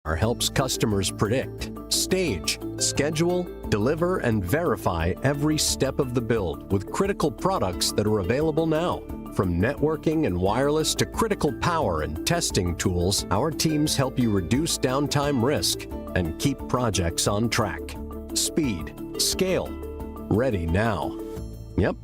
helps customers predict, stage, schedule, deliver, and verify every step of the build with critical products that are available now. From networking and wireless to critical power and testing tools, our teams help you reduce downtime risk and keep projects on track. Speed, scale, ready now. Yep,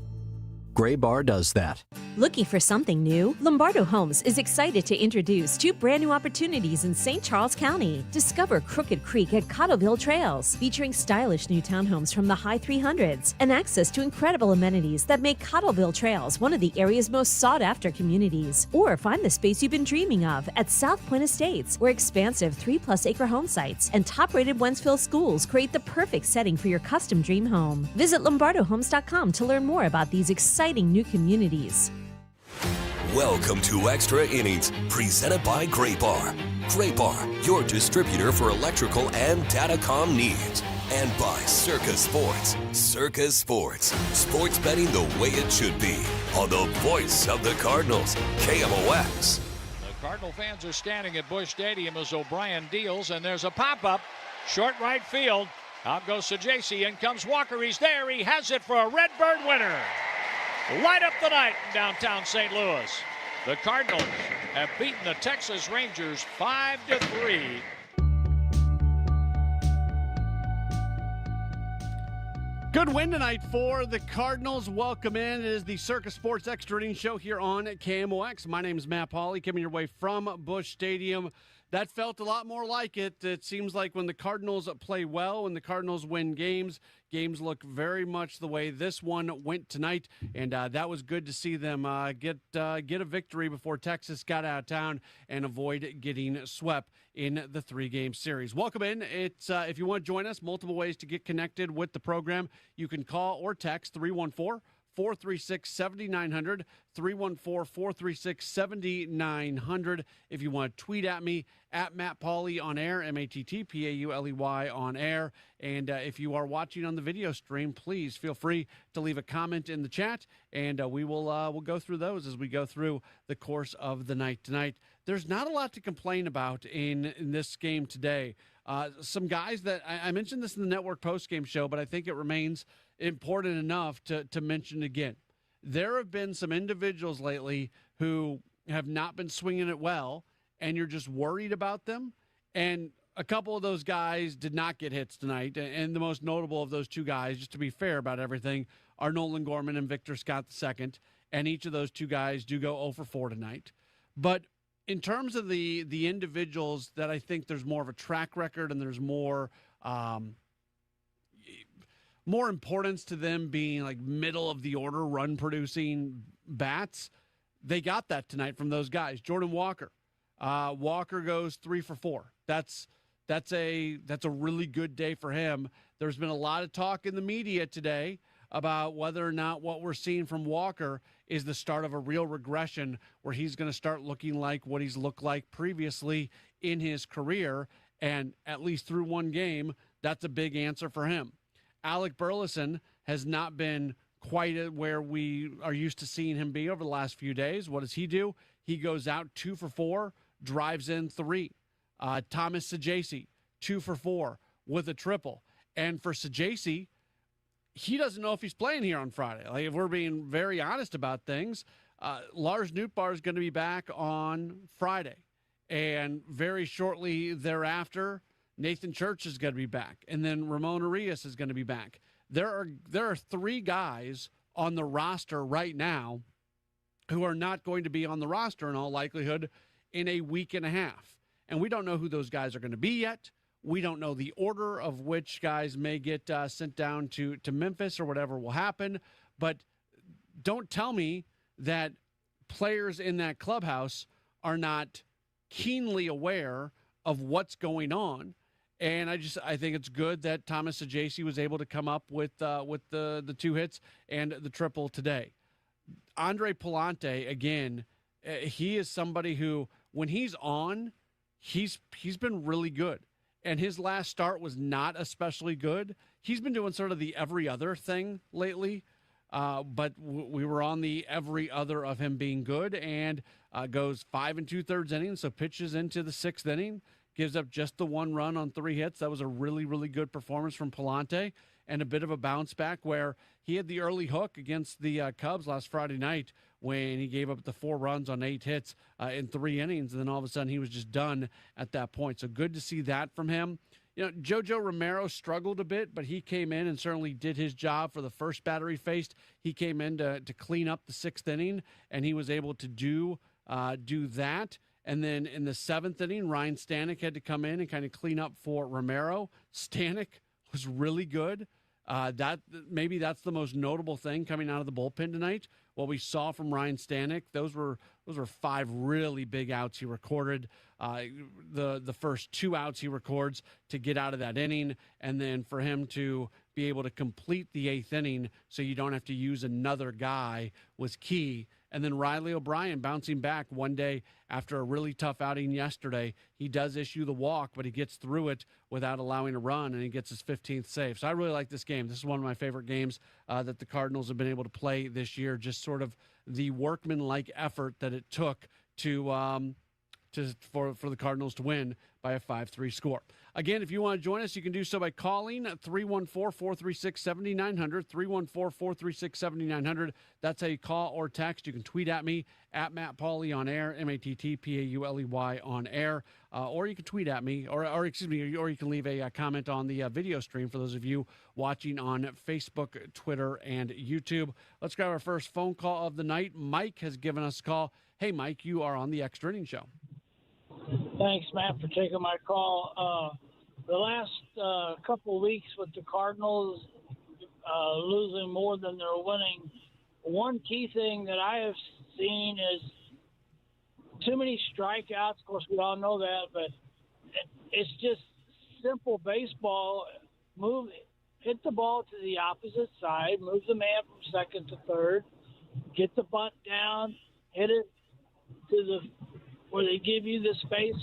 Graybar does that. Looking for something new? Lombardo Homes is excited to introduce 2 brand new opportunities in St. Charles County. Discover Crooked Creek at Cottleville Trails, featuring stylish new townhomes from the high 300s and access to incredible amenities that make Cottleville Trails one of the area's most sought-after communities. Or find the space you've been dreaming of at South Point Estates, where expansive 3+ acre home sites and top-rated Wentzville schools create the perfect setting for your custom dream home. Visit lombardohomes.com to learn more about these exciting new communities. Welcome to Extra Innings, presented by Graybar. Graybar, your distributor for electrical and datacom needs. And by Circa Sports. Circa Sports. Sports betting the way it should be. On the voice of the Cardinals, KMOX. The Cardinal fans are standing at Busch Stadium as O'Brien deals, and there's a pop-up. Short right field. Out goes Sajasi, in comes Walker. He's there. He has it for a Redbird winner. Light up the night in downtown St. Louis. The Cardinals have beaten the Texas Rangers 5-3. Good win tonight for the Cardinals. Welcome in. It is the Circa Sports Extra Innings Show here on KMOX. My name is Matt Pauley, coming your way from Busch Stadium. That felt a lot more like it. It seems like when the Cardinals play well, when the Cardinals win games look very much the way this one went tonight, and that was good to see them get a victory before Texas got out of town and avoid getting swept in the 3-game series. Welcome in. It's if you want to join us, multiple ways to get connected with the program. You can call or text 314-436-7900, 314-436-7900. If you want to tweet at me, at Matt Pauley on air, MattPauley on air. And if you are watching on the video stream, please feel free to leave a comment in the chat, and we'll go through those as we go through the course of the night tonight. There's not a lot to complain about in this game today. Some guys that I mentioned this in the network postgame show, but I think it remains important enough to mention again. There have been some individuals lately who have not been swinging it well, and you're just worried about them. And a couple of those guys did not get hits tonight. And the most notable of those 2 guys, just to be fair about everything, are Nolan Gorman and Victor Scott II. And each of those 2 guys do go 0 for 4 tonight. But in terms of the individuals that I think there's more of a track record and there's more importance to them being like middle of the order run producing bats, they got that tonight from those guys. Jordan Walker. Walker goes 3 for 4. That's a really good day for him. There's been a lot of talk in the media today about whether or not what we're seeing from Walker is the start of a real regression where he's going to start looking like what he's looked like previously in his career. And at least through one game, that's a big answer for him. Alec Burleson has not been quite where we are used to seeing him be over the last few days. What does he do? He goes out 2 for 4, drives in 3. Thomas Sajasi, 2 for 4 with a triple. And for Sajasi, he doesn't know if he's playing here on Friday. Like, if we're being very honest about things, Lars Nootbaar is going to be back on Friday. And very shortly thereafter, Nathan Church is going to be back. And then Ramon Arias is going to be back. There are 3 guys on the roster right now who are not going to be on the roster in all likelihood in a week and a half. And we don't know who those guys are going to be yet. We don't know the order of which guys may get sent down to Memphis or whatever will happen. But don't tell me that players in that clubhouse are not keenly aware of what's going on. And I think it's good that Thomas Sajasi was able to come up with the 2 hits and the triple today. Andre Palante, again, he is somebody who, when he's on, he's been really good. And his last start was not especially good. He's been doing sort of the every other thing lately. But we were on the every other of him being good, and goes 5 2/3 innings, so pitches into the 6th inning, gives up just the 1 run on 3 hits. That was a really, really good performance from Palante, and a bit of a bounce back where he had the early hook against the Cubs last Friday night when he gave up the 4 runs on 8 hits in 3 innings, and then all of a sudden he was just done at that point. So good to see that from him. You know, JoJo Romero struggled a bit, but he came in and certainly did his job for the first batter he faced. He came in to clean up the 6th inning, and he was able to do that. And then in the 7th inning, Ryan Stanek had to come in and kind of clean up for Romero. Stanek was really good. Maybe that's the most notable thing coming out of the bullpen tonight. What we saw from Ryan Stanek, those were 5 really big outs he recorded. The first 2 outs he records to get out of that inning, and then for him to be able to complete the 8th inning so you don't have to use another guy was key. And then Riley O'Brien bouncing back one day after a really tough outing yesterday. He does issue the walk, but he gets through it without allowing a run, and he gets his 15th save. So I really like this game. This is one of my favorite games that the Cardinals have been able to play this year. Just sort of the workmanlike effort that it took for the Cardinals to win by a 5-3 score. Again, if you want to join us, you can do so by calling 314-436-7900, 314-436-7900. That's how you call or text. You can tweet at me, at Matt Pauley on air, MattPauley on air, or you can tweet at me, or you can leave a comment on the video stream for those of you watching on Facebook, Twitter, and YouTube. Let's grab our first phone call of the night. Mike has given us a call. Hey, Mike, you are on the Extra Innings Show. Thanks, Matt, for taking my call. The last couple of weeks with the Cardinals losing more than they're winning, one key thing that I have seen is too many strikeouts. Of course, we all know that, but it's just simple baseball. Hit the ball to the opposite side, move the man from second to third, get the bunt down, hit it to where they give you the space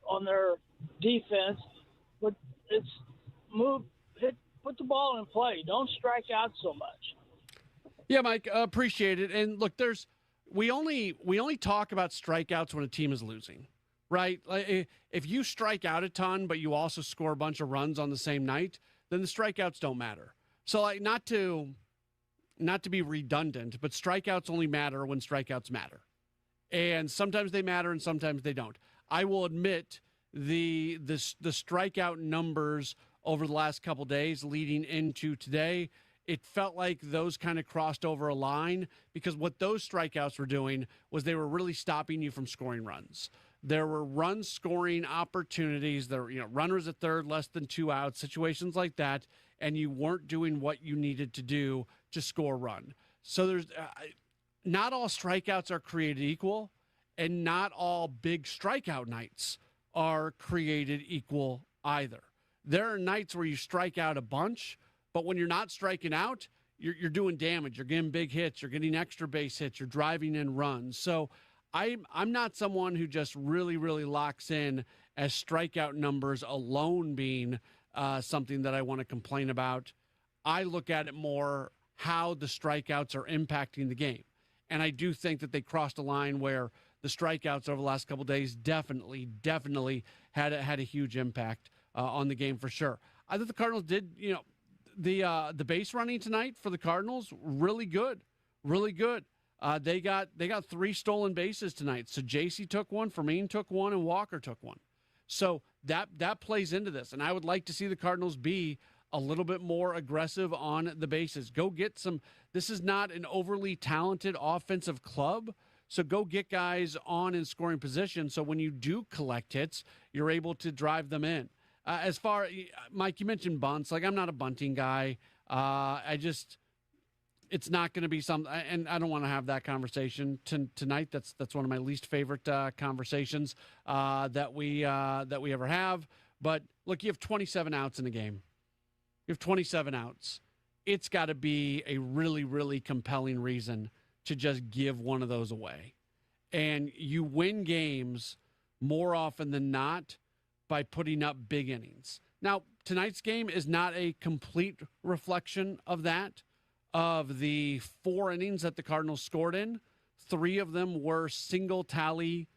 on their defense, but it's put the ball in play. Don't strike out so much. Yeah, Mike, appreciate it. And look, we only talk about strikeouts when a team is losing, right? Like, if you strike out a ton, but you also score a bunch of runs on the same night, then the strikeouts don't matter. So, like, not to be redundant, but strikeouts only matter when strikeouts matter. And sometimes they matter and sometimes they don't. I will admit the strikeout numbers over the last couple days leading into today, it felt like those kind of crossed over a line, because what those strikeouts were doing was they were really stopping you from scoring runs. There were run scoring opportunities. There were, runners at third, less than 2 outs, situations like that, and you weren't doing what you needed to do to score a run. So there's not all strikeouts are created equal, and not all big strikeout nights are created equal either. There are nights where you strike out a bunch, but when you're not striking out, you're doing damage. You're getting big hits. You're getting extra base hits. You're driving in runs. So I'm not someone who just really, really locks in as strikeout numbers alone being something that I want to complain about. I look at it more how the strikeouts are impacting the game. And I do think that they crossed a line where the strikeouts over the last couple of days definitely had a huge impact on the game for sure. I thought the Cardinals did, the base running tonight for the Cardinals, really good. They got 3 stolen bases tonight. So JC took one, Fermin took one, and Walker took one. So that plays into this. And I would like to see the Cardinals be a little bit more aggressive on the bases. Go get some. This is not an overly talented offensive club, so go get guys on in scoring position. So when you do collect hits, you're able to drive them in. As far, Mike, you mentioned bunts. Like, I'm not a bunting guy. It's not going to be something, and I don't want to have that conversation tonight. That's one of my least favorite conversations that we ever have. But look, you have 27 outs in the game. You have 27 outs. It's got to be a really, really compelling reason to just give one of those away. And you win games more often than not by putting up big innings. Now, tonight's game is not a complete reflection of that. Of the 4 innings that the Cardinals scored in, 3 of them were single tally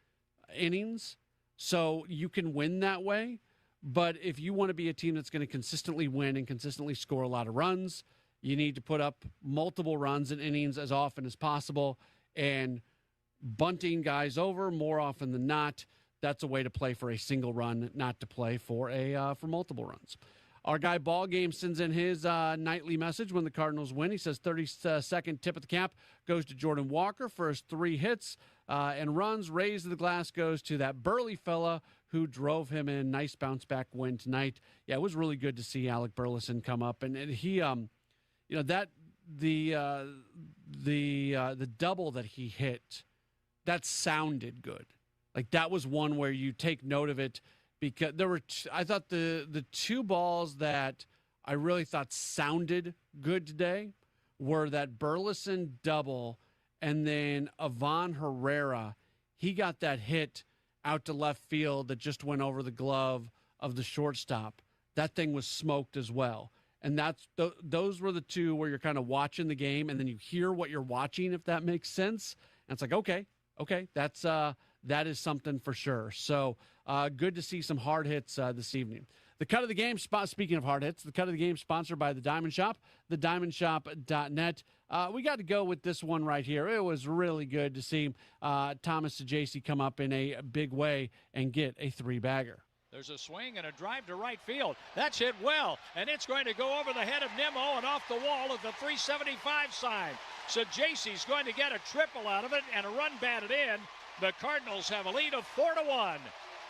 innings. So you can win that way. But if you want to be a team that's going to consistently win and consistently score a lot of runs, you need to put up multiple runs in innings as often as possible. And bunting guys over more often than not, that's a way to play for a single run, not to play for multiple runs. Our guy Ball Game sends in his nightly message when the Cardinals win. He says 32nd tip of the cap goes to Jordan Walker for his 3 hits and runs. Raise the glass goes to that burly fella who drove him in. Nice bounce back win tonight. Yeah, it was really good to see Alec Burleson come up, and he, that the double that he hit, that sounded good. Like that was one where you take note of it. Because there were, I thought the 2 balls that I really thought sounded good today were that Burleson double and then Ivan Herrera. He got that hit out to left field that just went over the glove of the shortstop. That thing was smoked as well. And those were the 2 where you're kind of watching the game and then you hear what you're watching, if that makes sense. And it's like, okay, that is something for sure. So good to see some hard hits this evening. The cut of the game, speaking of hard hits, the cut of the game sponsored by The Diamond Shop, thediamondshop.net. We got to go with this one right here. It was really good to see Thomas Sajaci come up in a big way and get a 3-bagger. There's a swing and a drive to right field. That's hit well, and it's going to go over the head of Nimmo and off the wall at the 375 side. Sajaci's going to get a triple out of it and a run batted in. The Cardinals have a lead of 4-1,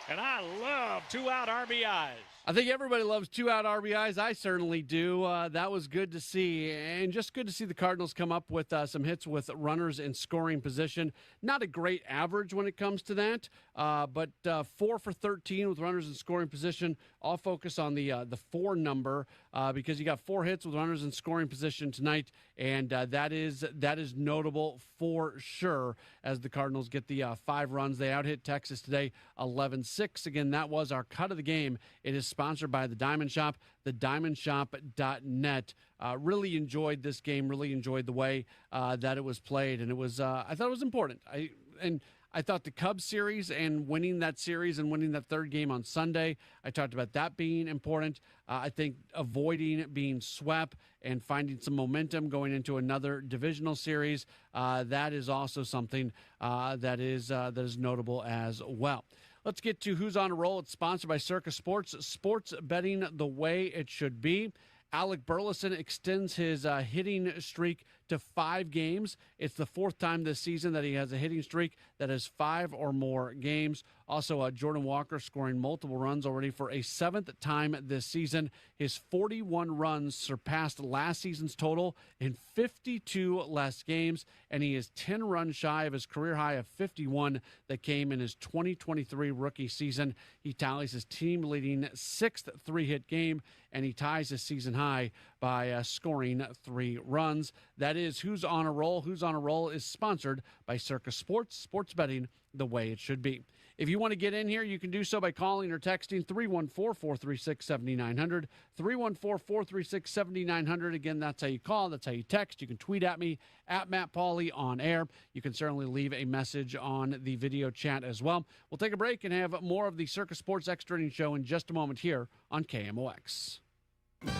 and I love 2-out RBIs. I think everybody loves 2-out RBIs. I certainly do. That was good to see, and just good to see the Cardinals come up with some hits with runners in scoring position. Not a great average when it comes to that, but 4 for 13 with runners in scoring position. I'll focus on the 4 number because you got 4 hits with runners in scoring position tonight, and that is notable for sure as the Cardinals get the 5 runs. They out-hit Texas today 11-6. Again, that was our cut of the game. It is sponsored by The Diamond Shop, thediamondshop.net. Really enjoyed this game, really enjoyed the way that it was played, and it was I thought it was important. I thought the Cubs series and winning that series and winning that 3rd game on Sunday, I talked about that being important. I think avoiding being swept and finding some momentum going into another divisional series, that is also something that is notable as well. Let's get to Who's on a Roll. It's sponsored by Circa Sports. Sports betting the way it should be. Alec Burleson extends his hitting streak to 5 games. It's the 4th time this season that he has a hitting streak that has 5 or more games. Also, Jordan Walker scoring multiple runs already for a 7th time this season. His 41 runs surpassed last season's total in 52 less games, and he is 10 runs shy of his career high of 51 that came in his 2023 rookie season. He tallies his team-leading 6th 3-hit game, and he ties his season high by scoring 3 runs. That is Who's on a Roll. Who's on a Roll is sponsored by Circa Sports. Sports betting the way it should be. If you want to get in here, you can do so by calling or texting 314-436-7900, 314-436-7900. Again, that's how you call. That's how you text. You can tweet at me, at Matt Pauley on air. You can certainly leave a message on the video chat as well. We'll take a break and have more of the Circa Sports Extra Innings Show in just a moment here on KMOX.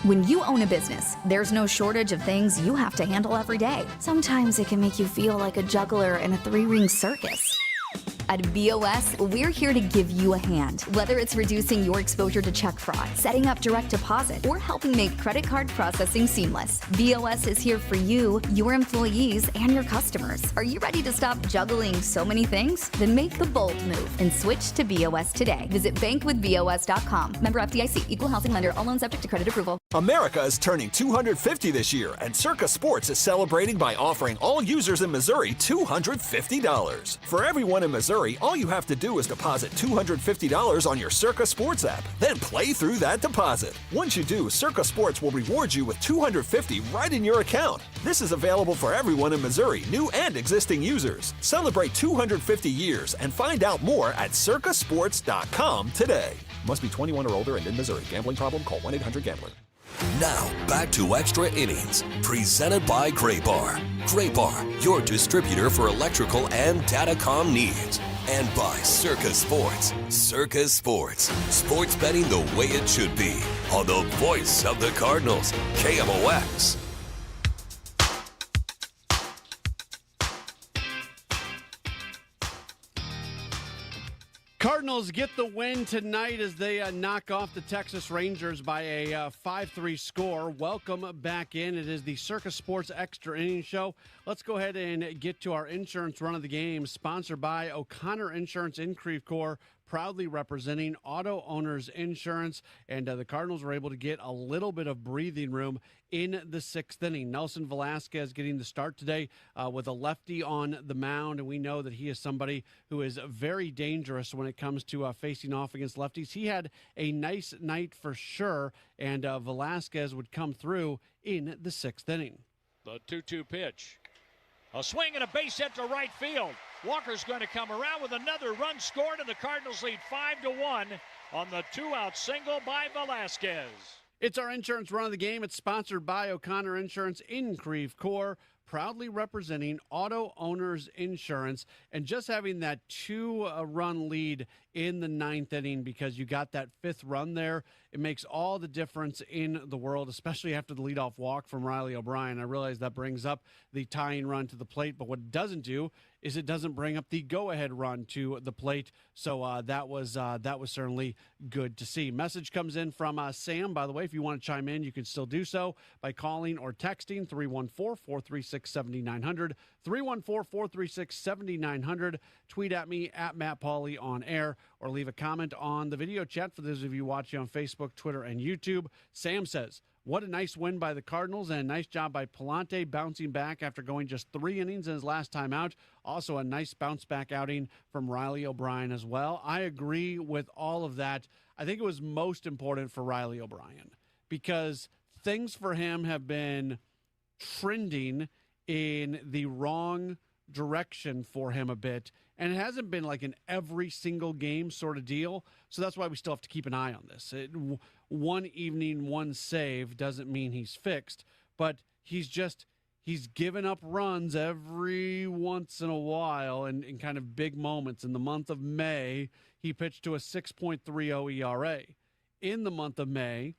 When you own a business, there's no shortage of things you have to handle every day. Sometimes it can make you feel like a juggler in a 3-ring circus. At BOS, we're here to give you a hand. Whether it's reducing your exposure to check fraud, setting up direct deposit, or helping make credit card processing seamless, BOS is here for you, your employees, and your customers. Are you ready to stop juggling so many things? Then make the bold move and switch to BOS today. Visit bankwithbos.com. Member FDIC, equal housing lender, all loans subject to credit approval. America is turning 250 this year, and Circa Sports is celebrating by offering all users in Missouri $250. For everyone in Missouri, all you have to do is deposit $250 on your Circa Sports app, then play through that deposit. Once you do, Circa Sports will reward you with $250 right in your account. This is available for everyone in Missouri, new and existing users. Celebrate 250 years and find out more at circasports.com today. Must be 21 or older and in Missouri. Gambling problem? Call 1-800-GAMBLER. Now, back to Extra Innings, presented by Great Bar. Great Bar, your distributor for electrical and datacom needs. and by Circa Sports. Circa Sports. Sports betting the way it should be. On the voice of the Cardinals, KMOX. Cardinals get the win tonight as they knock off the Texas Rangers by a 5-3 score. Welcome back in. It is the Circa Sports Extra Innings Show. Let's go ahead and get to our insurance run of the game, sponsored by O'Connor Insurance in Creve Coeur, proudly representing auto owners insurance. And the Cardinals were able to get a little bit of breathing room in the sixth inning. Nelson Velasquez getting the start today with a lefty on the mound, and we know that he is somebody who is very dangerous when it comes to facing off against lefties. He had a nice night for sure, and Velasquez would come through in the sixth inning. The 2-2 pitch. A swing and a base hit to right field. Walker's going to come around with another run scored, and the Cardinals lead 5-1 on the two-out single by Velasquez. It's our insurance run of the game. It's sponsored by O'Connor Insurance in Creve Coeur, proudly representing auto owners insurance, and just having that two-run lead in the ninth inning because you got that fifth run there. It makes all the difference in the world, especially after the leadoff walk from Riley O'Brien. I realize that brings up the tying run to the plate, but what it doesn't do is it doesn't bring up the go-ahead run to the plate. So that was certainly good to see. Message comes in from Sam. By the way, if you want to chime in, you can still do so by calling or texting 314-436-7900, 314-436-7900. Tweet at me at Matt Pauley on air, or leave a comment on the video chat for those of you watching on Facebook, Twitter, and YouTube. Sam says, what a nice win by the Cardinals, and a nice job by Palante bouncing back after going just 3 innings in his last time out. Also a nice bounce-back outing from Riley O'Brien as well. I agree with all of that. I think it was most important for Riley O'Brien because things for him have been trending in the wrong direction for him a bit, and it hasn't been like an every single game sort of deal. So that's why we still have to keep an eye on this. One evening, one save doesn't mean he's fixed, but he's given up runs every once in a while and in kind of big moments. In the month of May, he pitched to a 6.30 ERA. In the month of May,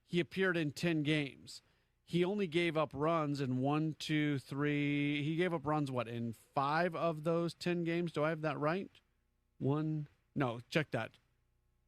he appeared in 10 games. He only gave up runs in 1, 2, 3. He gave up runs, in 5 of those 10 games? Do I have that right? No, check that.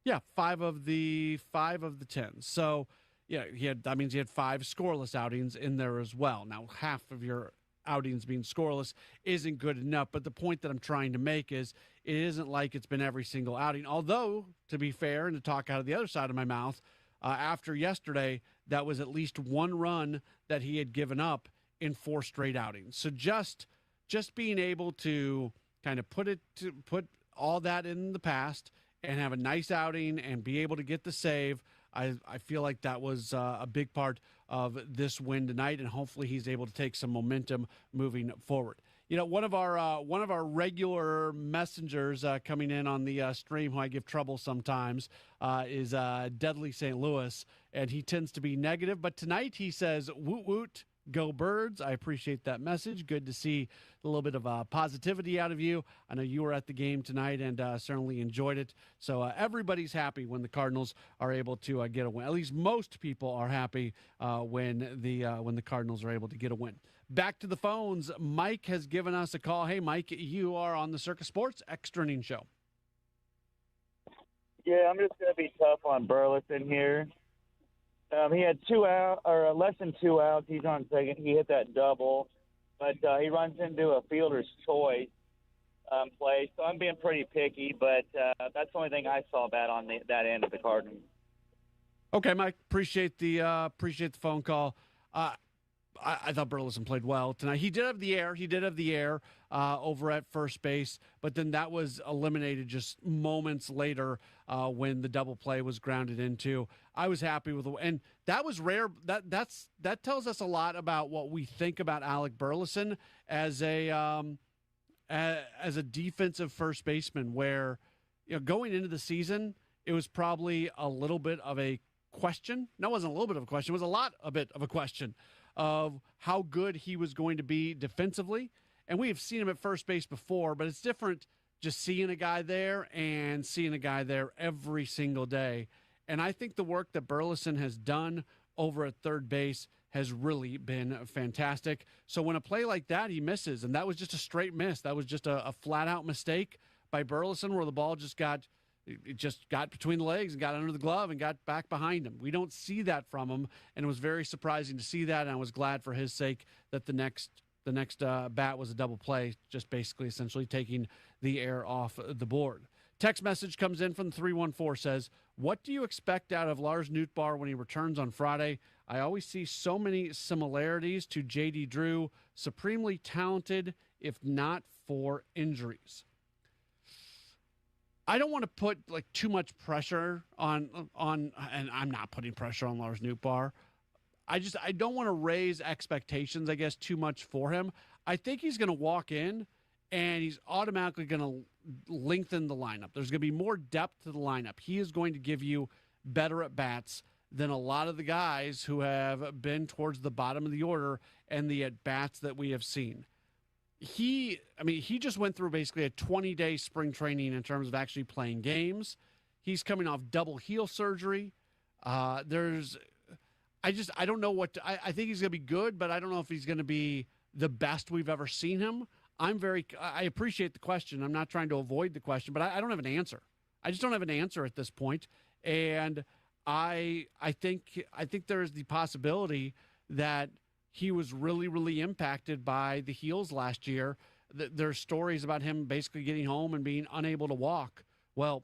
Yeah, 5 of the 10. So, yeah, that means he had 5 scoreless outings in there as well. Now, half of your outings being scoreless isn't good enough, but the point that I'm trying to make is it isn't like it's been every single outing. Although, to be fair and to talk out of the other side of my mouth, after yesterday, that was at least 1 run that he had given up in 4 straight outings. So just being able to kind of put all that in the past and have a nice outing and be able to get the save, I feel like that was a big part of this win tonight, and hopefully he's able to take some momentum moving forward. You know, one of our regular messengers coming in on the stream, who I give trouble sometimes, is Deadly St. Louis, and he tends to be negative. But tonight he says, "Woot woot, go Birds." I appreciate that message. Good to see a little bit of positivity out of you. I know you were at the game tonight and certainly enjoyed it. So everybody's happy when the Cardinals are able to get a win. At least most people are happy when the Cardinals are able to get a win. Back to the phones. Mike has given us a call. Hey, Mike, you are on the Circa Sports Extra Inning Show. Yeah, I'm just going to be tough on Burleson here. He had 2 out, or less than 2 outs. He's on second. He hit that double, but he runs into a fielder's choice play. So I'm being pretty picky, but that's the only thing I saw bad on that end of the Cardinals. Okay, Mike. Appreciate the phone call. I thought Burleson played well tonight. He did have the air over at first base, but then that was eliminated just moments later when the double play was grounded into. I was happy with it, and that was rare. That tells us a lot about what we think about Alec Burleson as a defensive first baseman. Where, going into the season, it was probably a little bit of a question. No, it wasn't a little bit of a question. It was a bit of a question of how good he was going to be defensively. And we have seen him at first base before, but it's different just seeing a guy there and seeing a guy there every single day. And I think the work that Burleson has done over at third base has really been fantastic. So when a play like that he misses, and that was just a straight miss, that was just a flat-out mistake by Burleson where the ball just got between the legs and got under the glove and got back behind him. We don't see that from him, and it was very surprising to see that, and I was glad for his sake that the next bat was a double play, just basically essentially taking the air off the board. Text message comes in from the 314, says, what do you expect out of Lars Nootbaar when he returns on Friday? I always see so many similarities to J.D. Drew, supremely talented, if not for injuries. I don't want to put like too much pressure on, and I'm not putting pressure on Lars Nootbaar. I don't want to raise expectations, I guess, too much for him. I think he's going to walk in and he's automatically going to lengthen the lineup. There's going to be more depth to the lineup. He is going to give you better at bats than a lot of the guys who have been towards the bottom of the order and the at bats that we have seen. He just went through basically a 20-day spring training in terms of actually playing games. He's coming off double heel surgery. I don't know I think he's going to be good, but I don't know if he's going to be the best we've ever seen him. I appreciate the question. I'm not trying to avoid the question, but I don't have an answer. I just don't have an answer at this point. And I think there is the possibility that he was really, really impacted by the heels last year. There's stories about him basically getting home and being unable to walk. Well,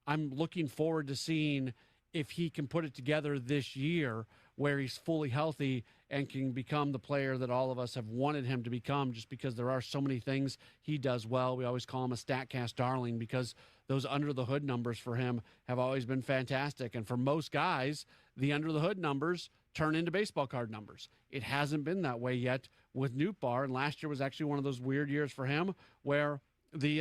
I'm looking forward to seeing if he can put it together this year where he's fully healthy and can become the player that all of us have wanted him to become, just because there are so many things he does well. We always call him a StatCast darling because those under-the-hood numbers for him have always been fantastic. And for most guys, the under-the-hood numbers turn into baseball card numbers. It hasn't been that way yet with Nootbaar, and last year was actually one of those weird years for him where the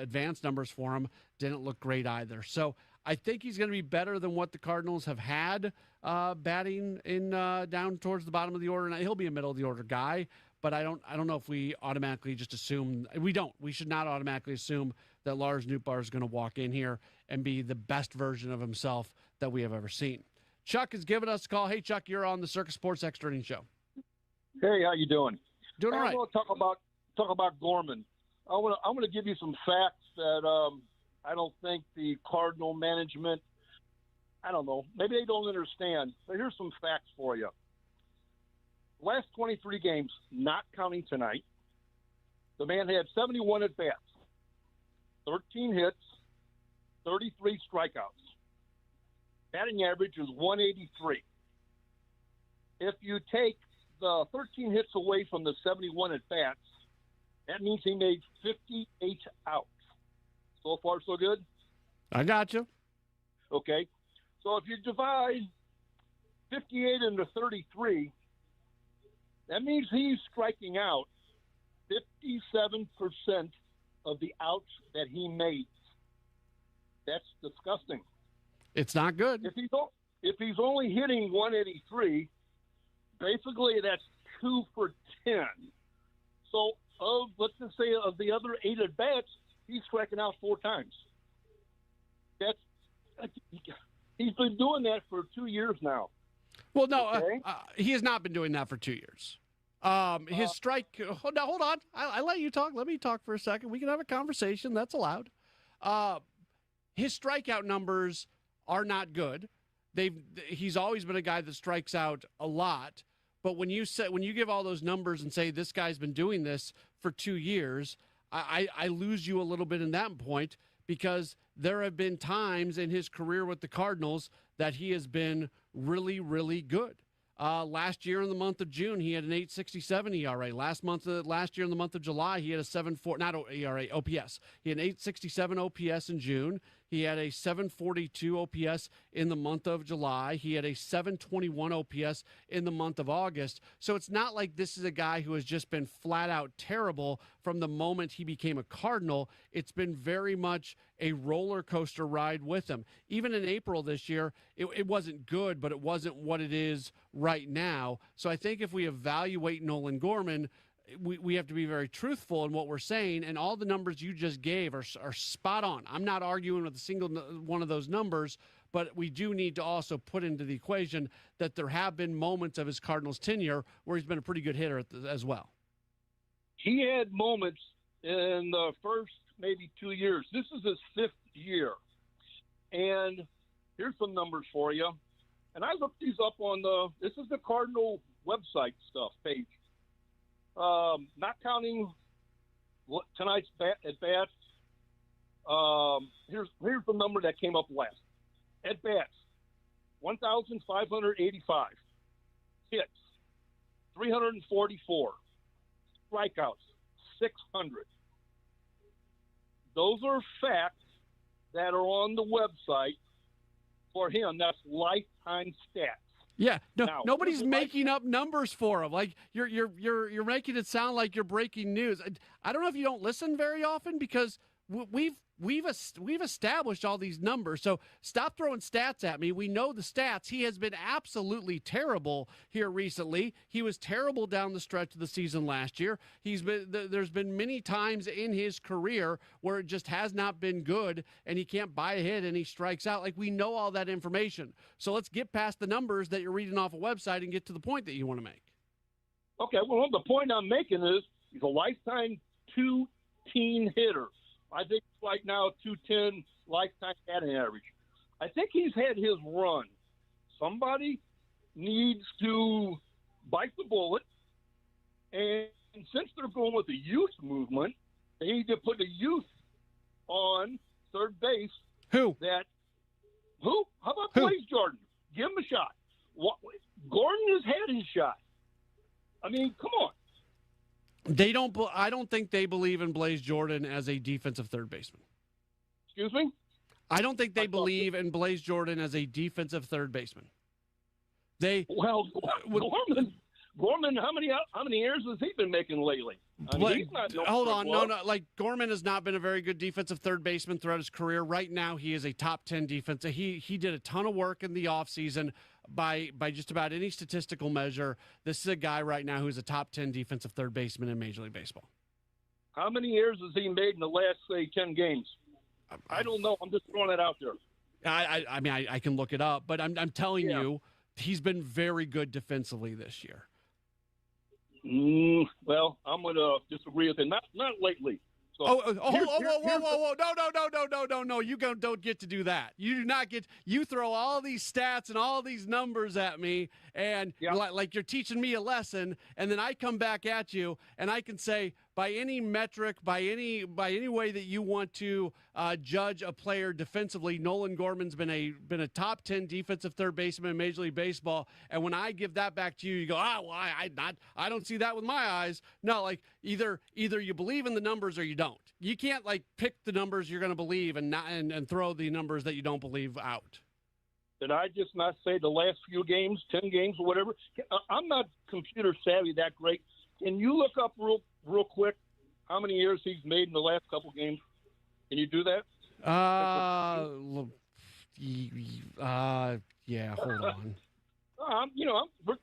advanced numbers for him didn't look great either. So I think he's going to be better than what the Cardinals have had batting in down towards the bottom of the order. And he'll be a middle of the order guy, but I don't know if we automatically just assume we should not automatically assume that Lars Nootbaar is going to walk in here and be the best version of himself that we have ever seen. Chuck has given us a call. Hey, Chuck, you're on the Circus Sports Extra Innings Show. Hey, how you doing? Doing all right. I want to talk about Gorman. I'm going to give you some facts that I don't think the Cardinal management, I don't know, maybe they don't understand. But here's some facts for you. Last 23 games, not counting tonight, the man had 71 at-bats, 13 hits, 33 strikeouts. Batting average is 183. If you take the 13 hits away from the 71 at-bats, that means he made 58 outs. So far, so good? I got you. Okay. So if you divide 58 into 33, that means he's striking out 57% of the outs that he made. That's disgusting. It's not good. If he's only hitting 183, basically that's 2 for 10. So let's just say of the other 8 at bats, he's striking out 4 times. He's been doing that for 2 years now. Well, no, okay? He has not been doing that for 2 years. His strike. Hold on. I let you talk. Let me talk for a second. We can have a conversation. That's allowed. His strikeout numbers are not good. He's always been a guy that strikes out a lot. But when you give all those numbers and say this guy's been doing this for 2 years, I lose you a little bit in that point, because there have been times in his career with the Cardinals that he has been really, really good. Last year in the month of June, he had an 8.67 ERA. Last year in the month of July, he had a 7.4, not ERA, OPS. He had an 8.67 OPS in June. He had a 7.42 OPS in the month of July. He had a 7.21 OPS in the month of August. So it's not like this is a guy who has just been flat out terrible from the moment he became a Cardinal. It's been very much a roller coaster ride with him. Even in April this year, it wasn't good, but it wasn't what it is right now. So I think if we evaluate Nolan Gorman, we have to be very truthful in what we're saying, and all the numbers you just gave are spot on. I'm not arguing with a single one of those numbers, but we do need to also put into the equation that there have been moments of his Cardinals tenure where he's been a pretty good hitter as well. He had moments in the first maybe 2 years. This is his 5th year. And here's some numbers for you. And I looked these up on this is the Cardinal website stuff page. Not counting tonight's at-bats. Here's the number that came up last. At-bats, 1,585. Hits, 344. Strikeouts, 600. Those are facts that are on the website for him. That's lifetime stats. Yeah, Now, nobody's making up numbers for him. Like you're making it sound like you're breaking news. I don't know if you don't listen very often because we've established all these numbers. So stop throwing stats at me. We know the stats. He has been absolutely terrible here recently. He was terrible down the stretch of the season last year. There's been many times in his career where it just has not been good, and he can't buy a hit and he strikes out. Like, we know all that information. So let's get past the numbers that you're reading off a website and get to the point that you want to make. Okay, well, the point I'm making is he's a lifetime 2-teen hitter. I think right now 210 lifetime batting average. I think he's had his run. Somebody needs to bite the bullet, and since they're going with the youth movement, they need to put the youth on third base. Who? Who? How about Blaze Jordan? Give him a shot. Gordon has had his shot. I mean, come on. I don't think they believe in Blaze Jordan as a defensive third baseman. Excuse me? I don't think they believe in Blaze Jordan as a defensive third baseman. Gorman, how many errors has he been making lately? I mean, he's not hold on, no. Like, Gorman has not been a very good defensive third baseman throughout his career. Right now, he is a top 10 defense. He did a ton of work in the offseason by just about any statistical measure. This is a guy right now who's a top 10 defensive third baseman in Major League Baseball. How many errors has he made in the last, say, 10 games? I don't know. I'm just throwing it out there. I mean, I can look it up, but I'm telling you, he's been very good defensively this year. Well, I'm going to disagree with him. Not lately. So whoa! No! You don't get to do that. You do not get. You throw all these stats and all these numbers at me, and like you're teaching me a lesson, and then I come back at you, and I can say, by any metric, by any way that you want to judge a player defensively, Nolan Gorman's been a top 10 defensive third baseman in Major League Baseball. And when I give that back to you, you go, I don't see that with my eyes. No, like either you believe in the numbers or you don't. You can't like pick the numbers you're going to believe and throw the numbers that you don't believe out. Did I just not say the last few games, 10 games or whatever? I'm not computer savvy that great. Can you look up real quick how many errors he's made in the last couple games? Can you do that? Yeah, hold on.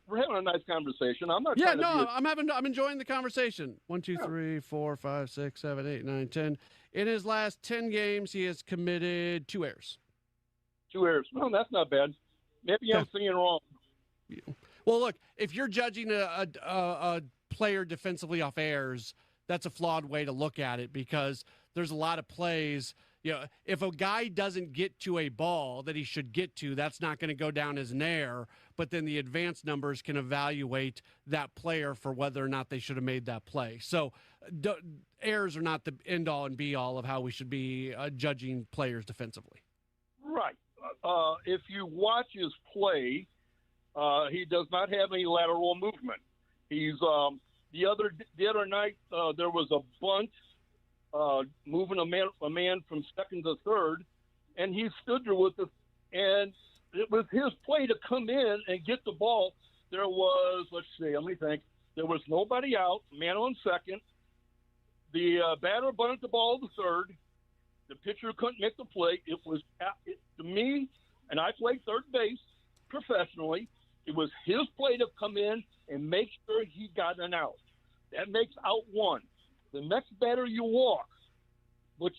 We're having a nice conversation. I'm not. Yeah, no, I'm enjoying the conversation. 1, 2, 3, 4, 5, 6, 7, 8, 9, 10. In his last 10 games, he has committed 2 errors. 2 errors. Well, that's not bad. Maybe I'm seeing wrong. Well, look, if you're judging a player defensively off errors, that's a flawed way to look at it, because there's a lot of plays. If a guy doesn't get to a ball that he should get to, that's not going to go down as an error, but then the advanced numbers can evaluate that player for whether or not they should have made that play. So errors are not the end-all and be-all of how we should be judging players defensively. Right. If you watch his play, he does not have any lateral movement. He's the other night there was a bunt moving a man from second to third, and he stood there with us, and it was his play to come in and get the ball. There was, let me think. There was nobody out, man on second. The batter bunted the ball to third. The pitcher couldn't make the play. It was to me, and I played third base professionally. It was his play to come in and make sure he got an out. That makes out one. The next batter you walk, which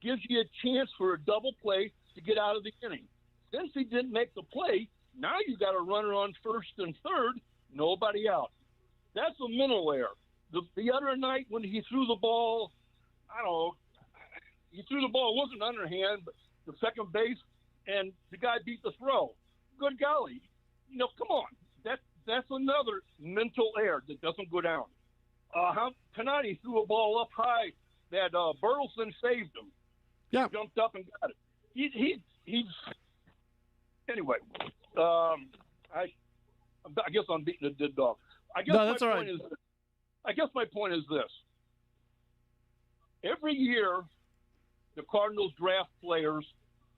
gives you a chance for a double play to get out of the inning. Since he didn't make the play, now you got a runner on first and third, nobody out. That's a mental error. The other night when he threw the ball, I don't know, he threw the ball, it wasn't underhand, but the second base, and the guy beat the throw. Good golly. Come on. That's another mental error that doesn't go down. Tonight he threw a ball up high that Burleson saved him. Yeah. Jumped up and got it. He's anyway. I guess I'm beating a dead dog. I guess my point is this. Every year, the Cardinals draft players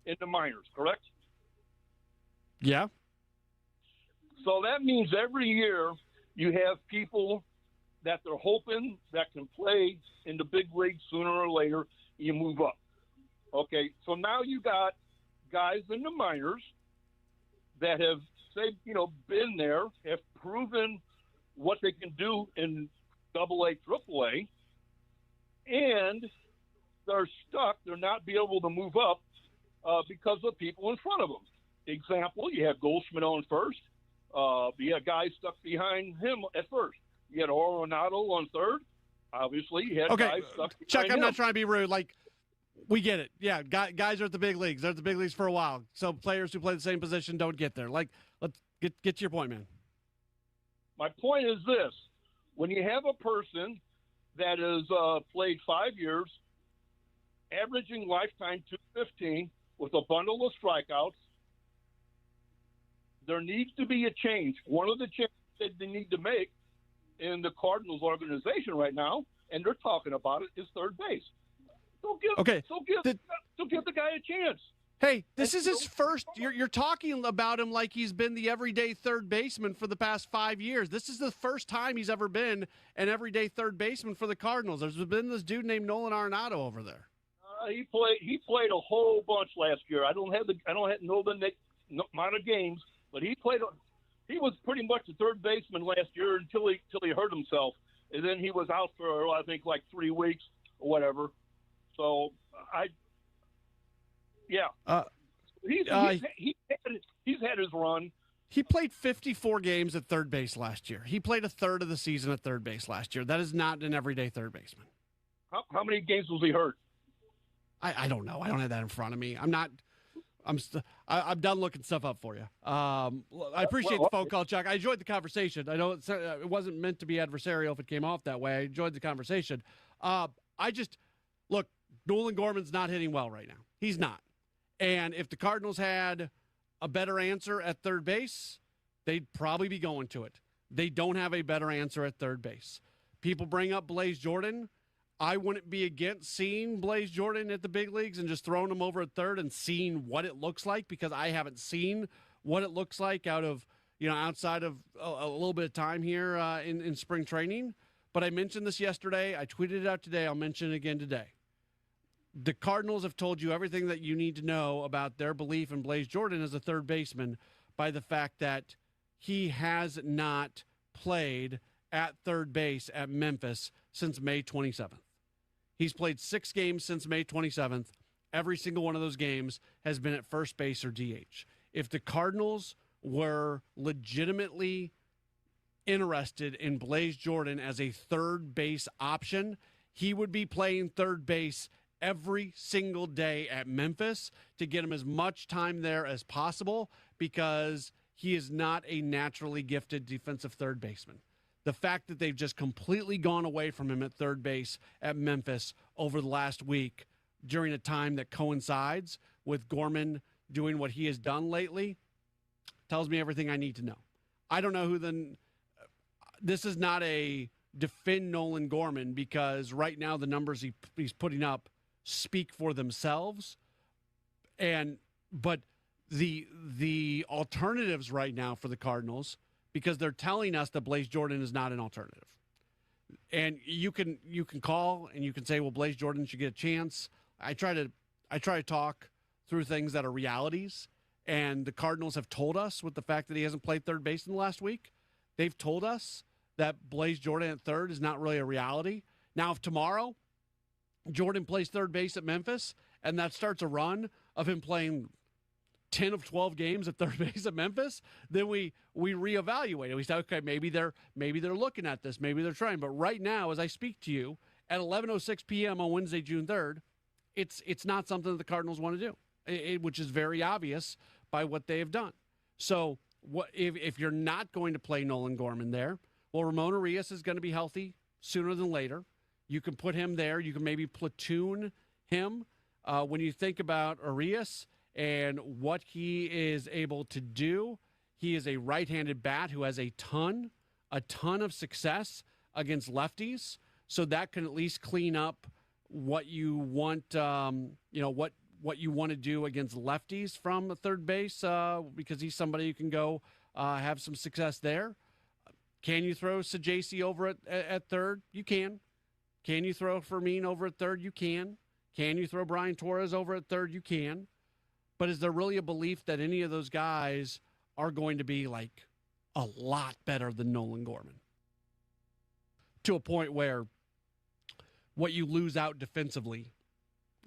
in the minors, correct? Yeah. So that means every year you have people that they're hoping that can play in the big league sooner or later. You move up. Okay, so now you got guys in the minors that have, been there, have proven what they can do in AA, AAA, and they're stuck. They're not be able to move up because of people in front of them. Example, you have Goldschmidt on first. You had guys stuck behind him at first. You had Arenado on third. Obviously, you had guys stuck behind Chuck, I'm him. not trying to be rude. We get it. Yeah, guys are at the big leagues. They're at the big leagues for a while. So players who play the same position don't get there. Let's get to your point, man. My point is this. When you have a person that has played 5 years, averaging lifetime 215 with a bundle of strikeouts, there needs to be a change. One of the changes that they need to make in the Cardinals organization right now, and they're talking about it, is third base. So give the guy a chance. Hey, this is his first. You're talking about him like he's been the everyday third baseman for the past 5 years. This is the first time he's ever been an everyday third baseman for the Cardinals. There's been this dude named Nolan Arenado over there. He played a whole bunch last year. I don't know the amount of games, but he was pretty much the third baseman last year until he hurt himself, and then he was out for I think like 3 weeks or whatever. So he's had his run. He played 54 games at third base last year. He played a third of the season at third base last year. That is not an everyday third baseman. How many games was he hurt? I don't know. I don't have that in front of me. I'm done looking stuff up for you. I appreciate the phone call, Chuck. I enjoyed the conversation. I know it wasn't meant to be adversarial if it came off that way. I enjoyed the conversation. Look, Nolan Gorman's not hitting well right now. He's not. And if the Cardinals had a better answer at third base, they'd probably be going to it. They don't have a better answer at third base. People bring up Blaze Jordan. I wouldn't be against seeing Blaze Jordan at the big leagues and just throwing him over at third and seeing what it looks like, because I haven't seen what it looks like outside of a little bit of time here in spring training. But I mentioned this yesterday. I tweeted it out today. I'll mention it again today. The Cardinals have told you everything that you need to know about their belief in Blaze Jordan as a third baseman by the fact that he has not played at third base at Memphis since May 27th. He's played 6 games since May 27th. Every single one of those games has been at first base or DH. If the Cardinals were legitimately interested in Blaze Jordan as a third base option, he would be playing third base every single day at Memphis to get him as much time there as possible, because he is not a naturally gifted defensive third baseman. The fact that they've just completely gone away from him at third base at Memphis over the last week during a time that coincides with Gorman doing what he has done lately tells me everything I need to know. I don't know this is not a defend Nolan Gorman, because right now the numbers he's putting up speak for themselves. But the alternatives right now for the Cardinals, because they're telling us that Blaze Jordan is not an alternative. And you can call and you can say, well, Blaze Jordan should get a chance. I try to talk through things that are realities, and the Cardinals have told us, with the fact that he hasn't played third base in the last week, they've told us that Blaze Jordan at third is not really a reality. Now, if tomorrow Jordan plays third base at Memphis and that starts a run of him playing 10 of 12 games at third base at Memphis, then we reevaluate it. We say, okay, maybe they're looking at this, maybe they're trying. But right now, as I speak to you at 11:06 p.m. on Wednesday, June 3rd, it's not something that the Cardinals want to do, which is very obvious by what they have done. So what if you're not going to play Nolan Gorman there? Well, Ramon Arias is going to be healthy sooner than later. You can put him there. You can maybe platoon him. When you think about Arias and what he is able to do, he is a right-handed bat who has a ton of success against lefties. So that can at least clean up what you want, what you want to do against lefties from the third base, because he's somebody who can go have some success there. Can you throw Sajasi over at third? You can. Can you throw Fermin over at third? You can. Can you throw Brian Torres over at third? You can. But is there really a belief that any of those guys are going to be like a lot better than Nolan Gorman? To a point where what you lose out defensively,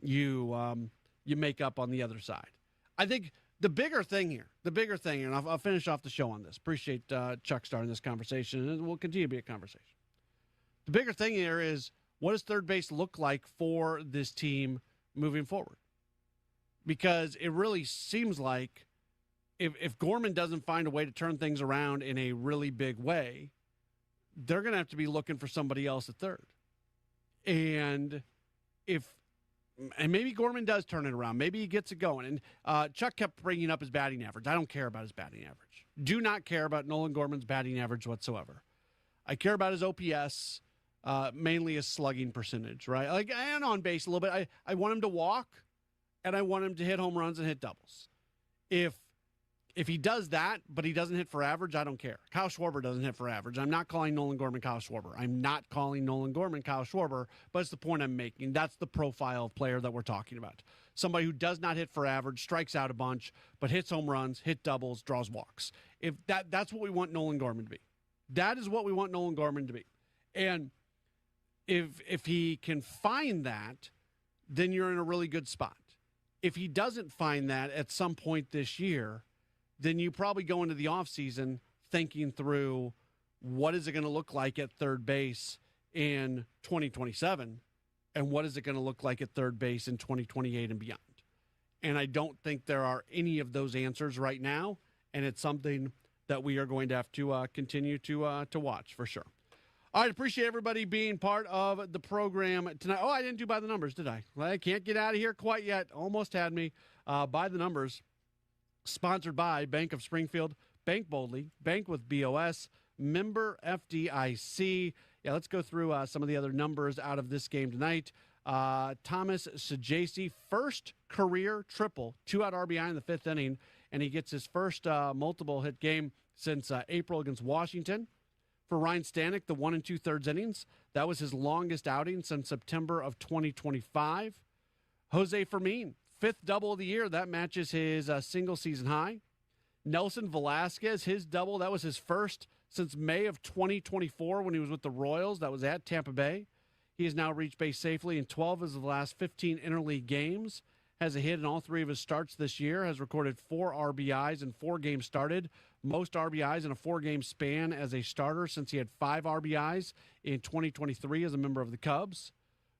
you make up on the other side. I think the bigger thing here, and I'll finish off the show on this. Appreciate Chuck starting this conversation, and it will continue to be a conversation. The bigger thing here is, what does third base look like for this team moving forward? Because it really seems like if Gorman doesn't find a way to turn things around in a really big way, they're going to have to be looking for somebody else at third. And maybe Gorman does turn it around. Maybe he gets it going. And Chuck kept bringing up his batting average. I don't care about his batting average. Do not care about Nolan Gorman's batting average whatsoever. I care about his OPS, mainly his slugging percentage, right? Like, and on base a little bit. I want him to walk, and I want him to hit home runs and hit doubles. If he does that, but he doesn't hit for average, I don't care. Kyle Schwarber doesn't hit for average. I'm not calling Nolan Gorman Kyle Schwarber. I'm not calling Nolan Gorman Kyle Schwarber, but it's the point I'm making. That's the profile of player that we're talking about. Somebody who does not hit for average, strikes out a bunch, but hits home runs, hit doubles, draws walks. If that's what we want Nolan Gorman to be. That is what we want Nolan Gorman to be. And if he can find that, then you're in a really good spot. If he doesn't find that at some point this year, then you probably go into the offseason thinking through, what is it going to look like at third base in 2027, and what is it going to look like at third base in 2028 and beyond. And I don't think there are any of those answers right now, and it's something that we are going to have to continue to watch for sure. All right, appreciate everybody being part of the program tonight. Oh, I didn't do by the numbers, did I? Well, I can't get out of here quite yet. Almost had me. By the numbers, sponsored by Bank of Springfield. Bank boldly. Bank with BOS. Member FDIC. Yeah, let's go through some of the other numbers out of this game tonight. Thomas Sajasi, first career triple, 2-out RBI in the fifth inning, and he gets his first multiple hit game since April against Washington. For Ryan Stanek, the 1 2/3 innings, that was his longest outing since September of 2025. Jose Fermin, fifth double of the year, that matches his single season high. Nelson Velasquez, his double, that was his first since May of 2024 when he was with the Royals. That was at Tampa Bay. He has now reached base safely in 12 of the last 15 interleague games. Has a hit in all three of his starts this year. Has recorded 4 RBIs in 4 games started. Most RBIs in a 4-game span as a starter since he had 5 RBIs in 2023 as a member of the Cubs.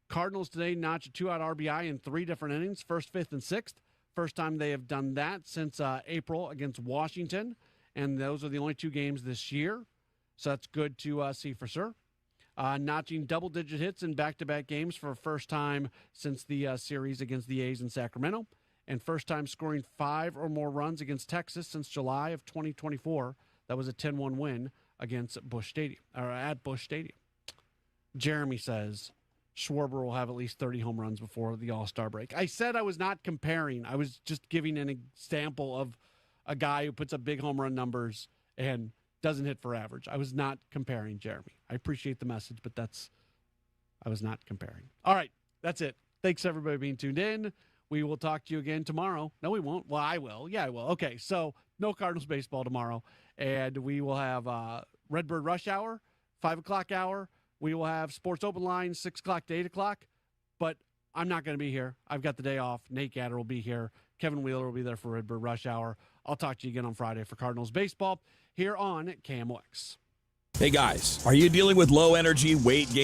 Cardinals today notched a 2-out RBI in 3 different innings, first, fifth, and sixth. First time they have done that since April against Washington. And those are the only 2 games this year. So that's good to see for sure. Notching double-digit hits in back-to-back games for the first time since the series against the A's in Sacramento. And first time scoring 5 or more runs against Texas since July of 2024. That was a 10-1 win against Busch Stadium, or at Busch Stadium. Jeremy says Schwarber will have at least 30 home runs before the All-Star break. I said I was not comparing. I was just giving an example of a guy who puts up big home run numbers and doesn't hit for average. I was not comparing, Jeremy. I appreciate the message, but I was not comparing. All right, that's it. Thanks, everybody, for being tuned in. We will talk to you again tomorrow. No, we won't. Well, I will. Yeah, I will. Okay, so no Cardinals baseball tomorrow. And we will have Redbird Rush Hour, 5 o'clock hour, we will have Sports Open Line, 6 o'clock to 8 o'clock. But I'm not going to be here. I've got the day off. Nate Gatter will be here. Kevin Wheeler will be there for Redbird Rush Hour. I'll talk to you again on Friday for Cardinals baseball here on KMOX. Hey guys, are you dealing with low energy, weight gain?